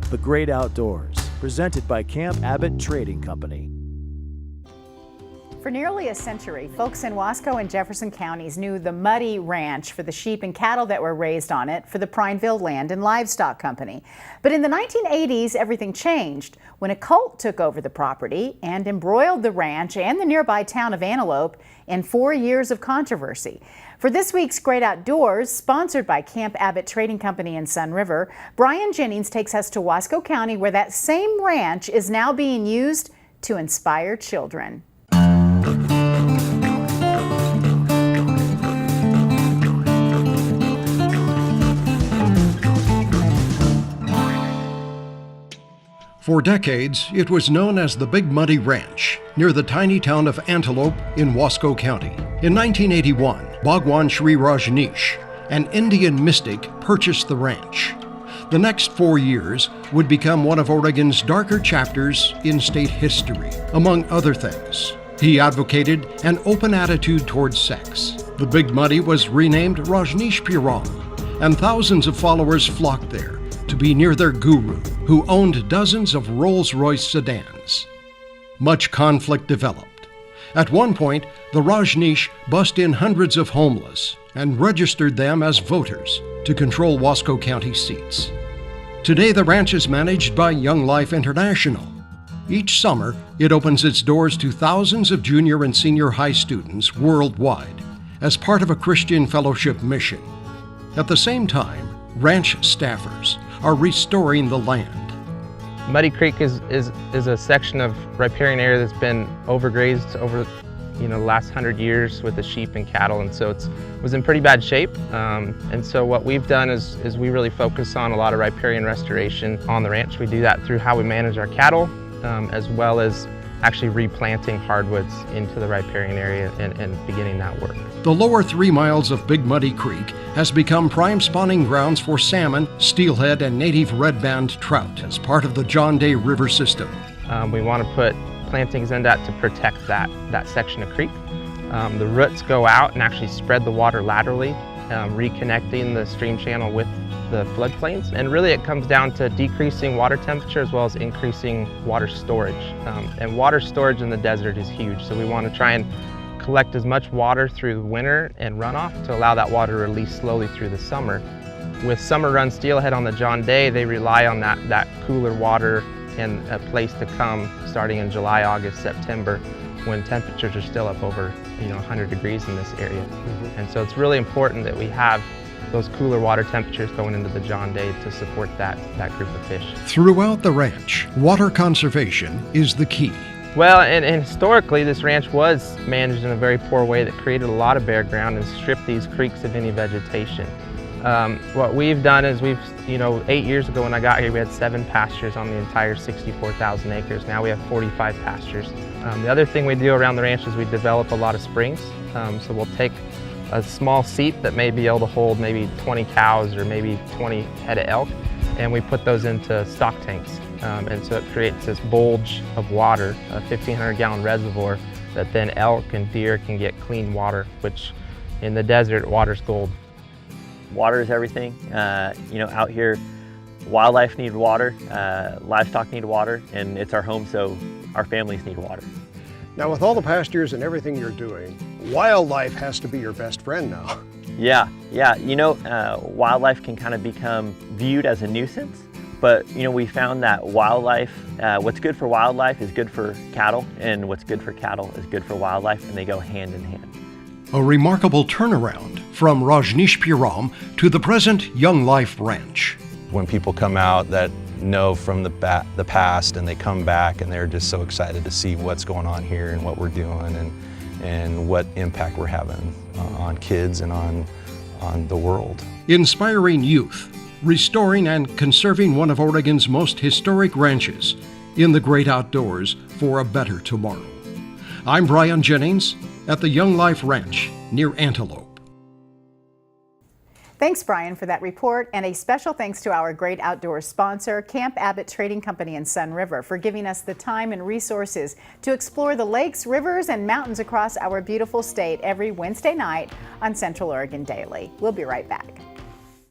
The Great Outdoors, presented by Camp Abbott Trading Company. For nearly a century, folks in Wasco and Jefferson counties knew the Muddy Ranch for the sheep and cattle that were raised on it for the Prineville Land and Livestock Company. But in the 1980s, everything changed when a cult took over the property and embroiled the ranch and the nearby town of Antelope in 4 years of controversy. For this week's Great Outdoors, sponsored by Camp Abbott Trading Company in Sun River, Brian Jennings takes us to Wasco County, where that same ranch is now being used to inspire children. For decades, it was known as the Big Muddy Ranch, near the tiny town of Antelope in Wasco County. In 1981, Bhagwan Sri Rajneesh, an Indian mystic, purchased the ranch. The next 4 years would become one of Oregon's darker chapters in state history. Among other things, he advocated an open attitude towards sex. The Big Muddy was renamed Rajneeshpuram, and thousands of followers flocked there to be near their guru, who owned dozens of Rolls-Royce sedans. Much conflict developed. At one point, the Rajneesh bussed in hundreds of homeless and registered them as voters to control Wasco County seats. Today, the ranch is managed by Young Life International. Each summer, it opens its doors to thousands of junior and senior high students worldwide as part of a Christian fellowship mission. At the same time, ranch staffers are restoring the land. Muddy Creek is a section of riparian area that's been overgrazed over the last 100 years with the sheep and cattle, and so it was in pretty bad shape. And so what we've done is we really focus on a lot of riparian restoration on the ranch. We do that through how we manage our cattle, as well as actually replanting hardwoods into the riparian area and beginning that work. The lower 3 miles of Big Muddy Creek has become prime spawning grounds for salmon, steelhead, and native red-band trout as part of the John Day River system. We want to put plantings in that to protect that section of creek. The roots go out and actually spread the water laterally, reconnecting the stream channel with the floodplains. And really it comes down to decreasing water temperature as well as increasing water storage. And water storage in the desert is huge, so we want to try and collect as much water through the winter and runoff to allow that water to release slowly through the summer. With summer run steelhead on the John Day, they rely on that cooler water and a place to come starting in July, August, September, when temperatures are still up over 100 degrees in this area. And so it's really important that we have those cooler water temperatures going into the John Day to support that group of fish. Throughout the ranch, water conservation is the key. Well, and historically, this ranch was managed in a very poor way that created a lot of bare ground and stripped these creeks of any vegetation. What we've done is 8 years ago when I got here, we had 7 pastures on the entire 64,000 acres. Now we have 45 pastures. The other thing we do around the ranch is we develop a lot of springs. So we'll take a small seat that may be able to hold maybe 20 cows or maybe 20 head of elk, and we put those into stock tanks. And so it creates this bulge of water, a 1,500-gallon reservoir that then elk and deer can get clean water, which in the desert, water's gold. Water is everything. Out here, wildlife need water, livestock need water, and it's our home, so our families need water. Now, with all the pastures and everything you're doing, wildlife has to be your best friend now. Yeah. Wildlife can kind of become viewed as a nuisance, but we found that wildlife, what's good for wildlife is good for cattle, and what's good for cattle is good for wildlife, and they go hand in hand. A remarkable turnaround from Rajneeshpuram to the present Young Life Ranch. When people come out that know from the past and they come back and they're just so excited to see what's going on here and what we're doing and what impact we're having on kids and on the world. Inspiring youth, restoring and conserving one of Oregon's most historic ranches in the great outdoors for a better tomorrow. I'm Brian Jennings at the Young Life Ranch near Antelope. Thanks, Brian, for that report, and a special thanks to our Great Outdoors sponsor, Camp Abbott Trading Company in Sun River, for giving us the time and resources to explore the lakes, rivers, and mountains across our beautiful state every Wednesday night on Central Oregon Daily. We'll be right back.